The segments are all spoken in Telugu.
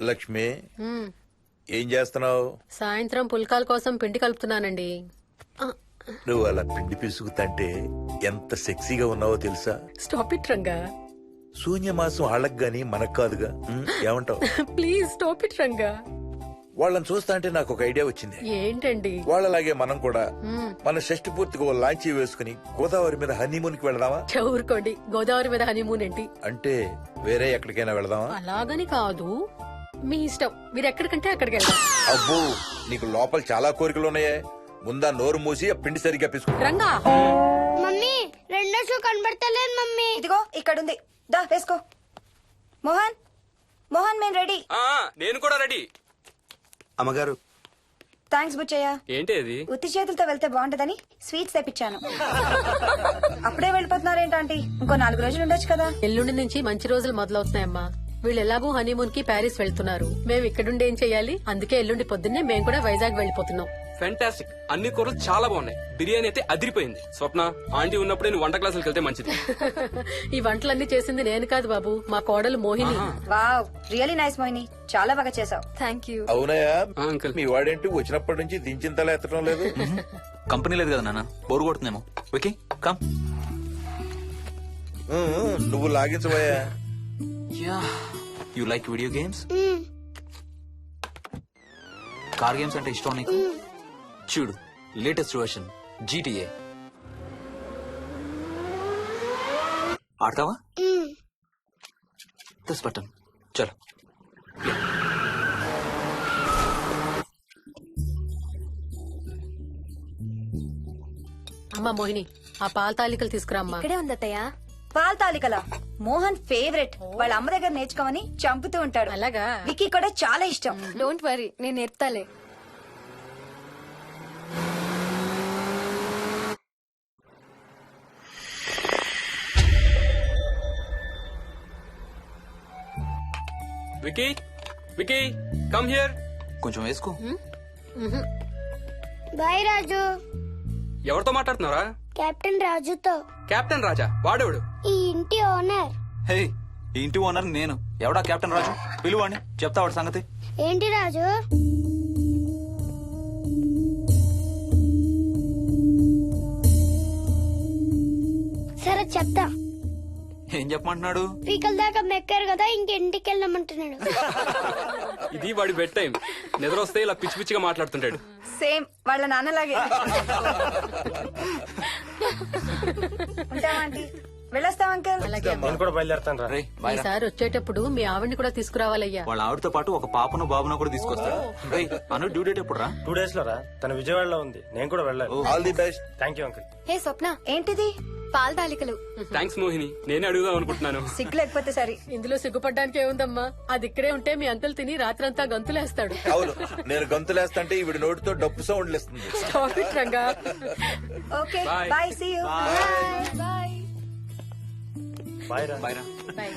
లక్ష్మి ఏం చేస్తున్నావు? సాయంత్రం పుల్కాల కోసం పిండి కలుపుతున్నానండి. నువ్వు అలా పిండి పిసుకుతంటే ఎంత సెక్సీగా ఉన్నావో తెలుసా? Stop it Ranga. శూన్యమాసం వాళ్ళకి గాని మనకు కాదుగా. ఏమంటావు? Please stop it Ranga. వాళ్ళని చూస్తా అంటే నాకు ఒక ఐడియా వచ్చింది. ఏంటండి? వాళ్ళలాగే మనం కూడా మన షష్టి పూర్తిగా ఓ లాంచీ వేసుకుని గోదావరి మీద హనీమూన్ కి వెళదామా? ఊరుకోండి, గోదావరి మీద హనీమూన్ ఏంటి? అంటే వేరే ఎక్కడికైనా వెళదామా? అలాగని కాదు, మీ ఇష్టం. మీరు ఎక్కడికంటే అక్కడికి వెళ్దాం. అబ్బో, నీకు లోపల చాలా కోరికలు ఉన్నాయే. ముందా నోరు మూసి ఆ పిండి సరిగ్గా పిసుకు. రంగా, మమ్మీ రెండో షూ కనబడతలేదు మమ్మీ. ఇదిగో ఇక్కడుంది, దా వేసుకో. మోహన్ మోహన్ మేము రెడీ. నేను కూడా రెడీ. అమ్మగారు థ్యాంక్స్ బుచ్చయ్య. ఏంటి అది? ఉత్తి చేతులతో వెళ్తే బాగుంటదని స్వీట్స్ తెప్పించాను. అప్పుడే వెళ్ళిపోతున్నారేంటి? ఇంకో 4 రోజులు ఉండొచ్చు కదా. ఎల్లుండి నుంచి మంచి రోజులు మొదలవుతున్నాయమ్మా. వీళ్ళు ఎలాగూ హనీమూన్ కి ప్యారిస్ వెళ్తున్నారు. మేము ఇక్కడుండి ఏం చెయ్యాలి? అందుకే ఎల్లుండి పొద్దున్నే మేము కూడా వైజాగ్ వెళ్ళిపోతున్నాం. ఫెంటాస్టిక్, అన్ని కూరలు చాలా బాగున్నాయి. బిర్యానీ అయితే అదిరిపోయింది. స్వప్న, ఆంటీ ఉన్నప్పుడే నువ్వు వంట క్లాసులకు వెళ్తే మంచిది. ఈ వంటలన్నీ చేసింది నేను కాదు బాబు, మా కోడలు Mohini. Wow, really nice Mohini, చాలా బాగా చేసావు. Thank you. అవునయ్యా, అంకుల్. మీ వాడేంటి వచ్చినప్పటి నుంచి దించింతలా ఎత్తడం లేదు? కంపెనీ లేదు కదా నాన్న, బోరు కొడుతుందేమో. Okay come. నువ్వు లాగించబోయా? Yeah, you like video games? Car games అంటే ఇష్టం నీకు? చూడు, లేటెస్ట్ వర్షన్ GTA. ఆడతావా? దిస్ బటన్, చలో. అమ్మా మోహిని, ఆ పాల తాలికలు తీసుకురామ్మా. ఇక్కడే ఉందత్తయ్య. పాల్ తాలికలా మోహన్ ఫేవరెట్. వాళ్ళ అమ్మ దగ్గర నేర్చుకోమని చంపుతూ ఉంటాడు. అలాగా? వికీ కూడా చాలా ఇష్టం. డోంట్ వరీ, నేను నేర్పుతాలే. Vicky, Vicky, come here. కొంచెం వేసుకో. బాయ్ రాజు. ఎవరితో మాట్లాడుతున్నారా? కెప్టెన్ రాజుతో. కెప్టెన్ రాజా? వాడేవాడు? ఈ ఇంటి ఓనర్. హే, ఈ ఇంటి ఓనర్ నేను. ఎవడా కెప్టెన్ రాజు? పిలువాడిని, చెప్తా వాడి సంగతి. ఏంటి రాజు? సరే చెప్తా. ఏం చెప్పమంటున్నాడు? పీకల దాకా మెక్కారు కదా, ఇంటికి వెళ్ళమంటున్నాడు. ఇది వాడి బెడ్ టైం. నిద్ర వస్తే ఇలా పిచ్చి పిచ్చిగా మాట్లాడుతుంటాడు. సేమ్ వాళ్ళ నాన్నలాగే. ఉంటావా ఆంటీ? వెళ్ళొస్తాం అంకల్. అలాగే అమ్మా. నేను కూడా బయలుదేరుతాను రా. రే బాయ్ రా. ఈసారి వచ్చేటప్పుడు మీ ఆవిడ్ని కూడా తీసుకురావాలయ్యా. వాళ్ళ ఆవిడతో పాటు ఒక పాపను బాబును కూడా తీసుకొస్తాడు. రేయ్, అను డ్యూ డేట్ ఎప్పుడు రా? 2 days లో రా. తన విజయవాడలో ఉంది, నేను కూడా వెళ్ళాలి. All the best. Thank you uncle. Hey Swapna, ఏంటిది? పాల తాలికలు. థ్యాంక్స్ మోహిని, నేనే అడుగుదాం అనుకుంటున్నాను. సిగ్గు లేకపోతే సరే. ఇందులో సిగ్గుపడ్డానికి ఏముందమ్మా? అది ఇక్కడే ఉంటే మీ అంకుల్ తిని రాత్రంతా గంతులేస్తాడు. అవును, నేను గంతులేస్తంటే ఈవిడ నోటితో డప్పు సౌండ్లు ఇస్తుంది. Stop it Ranga. Okay Bye. Bye, see you. Bye. Bye రా. బాయ్ రా. బాయ్.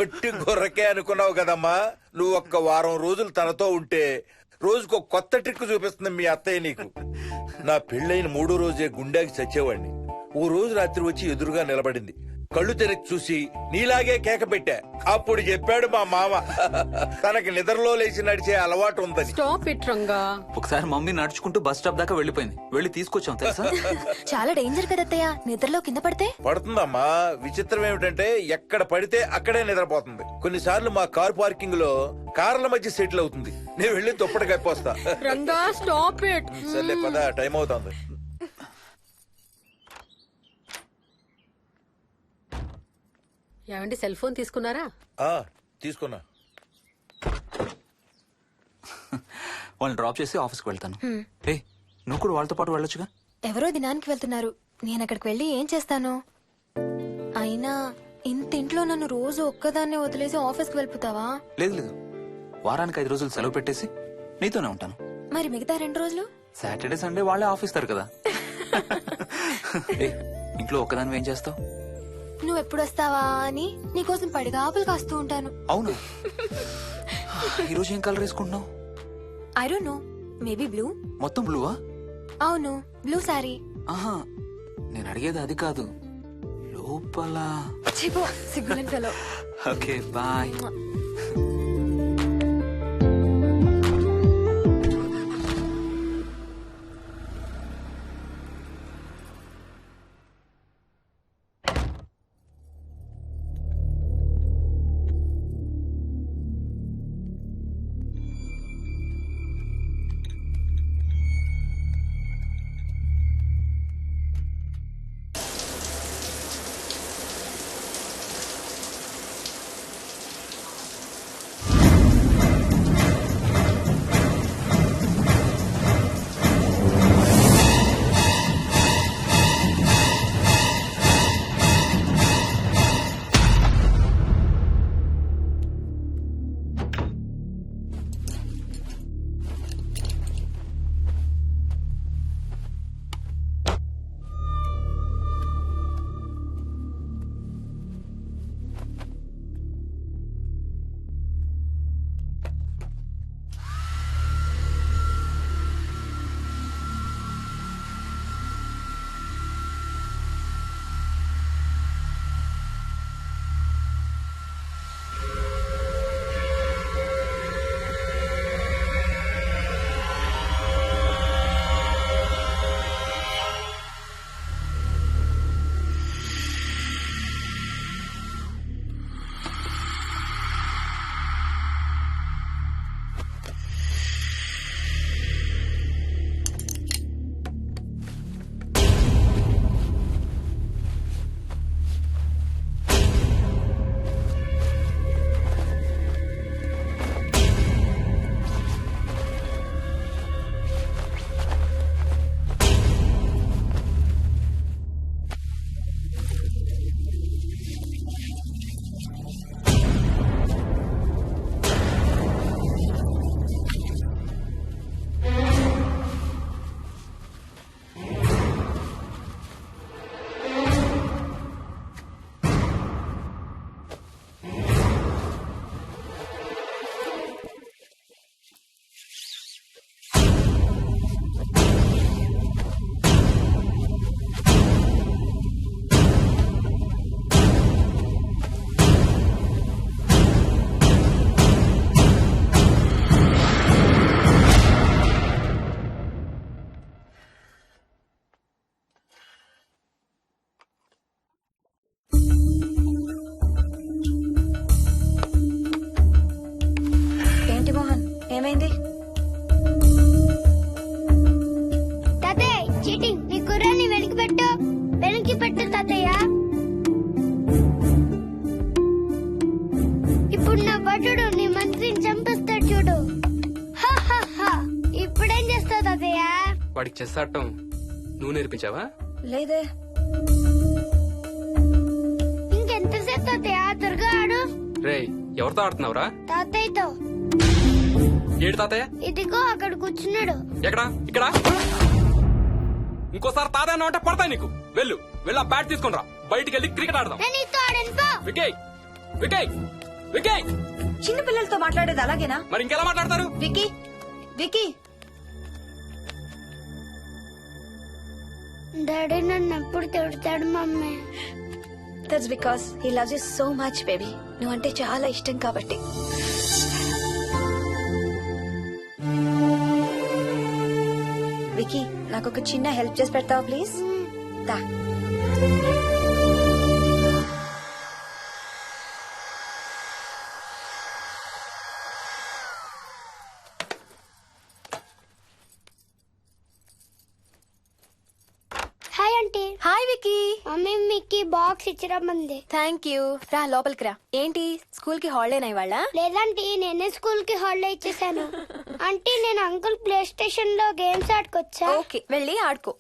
ఒట్టి గొర్రకే అనుకున్నావు కదమ్మా. నువ్వు ఒక్క వారం రోజులు తనతో ఉంటే రోజుకు ఒక కొత్త ట్రిక్ చూపిస్తుంది మీ అత్తయ్య నీకు. నా పెళ్ళైన 3వ రోజే గుండెకి చచ్చేవాడిని. ఓ రోజు రాత్రి వచ్చి ఎదురుగా నిలబడింది. కళ్ళు తెరిచి చూసి నీలాగే కేక పెట్టా. అప్పుడు చెప్పాడు మా మామ తనకి నిద్రలో లేచి నడిచే అలవాటు ఉందని. Stop it Ranga. ఒకసారి మమ్మీ నడుచుకుంటూ బస్ స్టాప్ దాకా వెళ్ళిపోయింది. వెళ్ళి తీసుకొచ్చాం తెలుసా. చాలా డేంజర్ కదా అత్తయ్య, నిద్రలో కింద పడితే. పడుతుందమ్మా. విచిత్రం ఏమిటంటే ఎక్కడ పడితే అక్కడే నిద్రపోతుంది. కొన్నిసార్లు మా కార్ పార్కింగ్ లో కార్ల మధ్య సెటిల్ అవుతుంది. నేను వెళ్ళి దుప్పటి కప్పొస్తా. Ranga stop it. సర్లే పద, టైం అవుతుంది. ఏమండి సెల్ ఫోన్ తీసుకున్నారా? తీసుకున్నా. వాళ్ళని డ్రాప్ చేసి ఆఫీస్కి వెళ్తాను. ఏ నువ్వు కూడా వాళ్ళతో పాటు వెళ్ళొచ్చుగా. ఎవరో దినానికి వెళ్తున్నారు, నేను అక్కడికి వెళ్ళి ఏం చేస్తాను? అయినా ఇంత ఇంట్లో నన్ను రోజు ఒక్కదాన్నే వదిలేసి ఆఫీస్కి వెళ్ళిపోతావా? లేదు లేదు, వారానికి 5 రోజులు సెలవు పెట్టేసి నీతోనే ఉంటాను. మరి మిగతా 2 రోజులు? సాటర్డే సండే వాళ్ళే ఆఫీస్ తారు కదా. ఏ ఇంట్లో ఒక్కదాని ఏం చేస్తావు? నువ్వు ఎప్పుడు వస్తావా అని నీకోసం పడిగాపులు కాస్తూ ఉంటాను. అవును. ఈరోజు ఏం కలర్ వేసుకుంటున్నావు? I don't know, maybe blue. మొత్తం బ్లూవా? అవును, బ్లూ సారీ. ఆహా, నేను అడిగేది అది కాదు, లోపల. చెప్పు, సిగ్గులేని ఫెలో. Okay bye. ఏమైంది? తాతయ్య చీటింగ్. నీ కుర్రాన్ని వెనక్కి పెట్టు, వెనక్కి పెట్టు తాతయ్య. ఇప్పుడు నా భటుడు నీ మంత్రిని చంపేస్తాడు చూడు. హా, హా, హా. ఇప్పుడేం చేస్తావు తాతయ్య? వాడికి చెస్ ఆడటం నువ్వు నేర్పించావా? లేదే. ఇంకెంతసేపు తాతయ్య? త్వరగా ఆడు. రేయ్, ఎవరితో ఆడుతున్నావురా? తాతయ్యతో. ఏడు తాతయ్య? ఇదిగో అక్కడ కూర్చున్నాడు. ఎక్కడా? ఇక్కడ. ఇంకోసారి తాతయ్య అంటే పడతాయి నీకు. వెళ్ళు, వెళ్ళి ఆ బ్యాట్ తీసుకుని రా. బయటికి వెళ్ళి క్రికెట్ ఆడదాం. నేను నీతో ఆడను పో. వికయ్ వికయ్ వికయ్ చిన్న పిల్లలతో మాట్లాడేది అలాగేనా? మరి ఇంకెలా మాట్లాడతారు? వికీ వికీ డాడీ నన్ను ఎప్పుడు తిడతాడు mummy. That's because he loves you so much baby. నువ్వంటే చాలా ఇష్టం కాబట్టి. వికీ నాకు ఒక చిన్న హెల్ప్ చేసి పెడతావా ప్లీజ్? దా. Hi aunty. Hi Vicky. Mummy మీకు బాక్స్ ఇచ్చిరమ్మంది. Thank you. రా లోపలికి రా. ఏంటి స్కూల్ కి హాలిడేనా ఇవాళ? లేదంటే నేనే స్కూల్ కి హాలిడే ఇచ్చేసాను. అంటే నేను అంకుల్ ప్లే స్టేషన్ లో గేమ్స్ ఆడుకోవచ్చా? ఓకే వెళ్ళి ఆడుకో.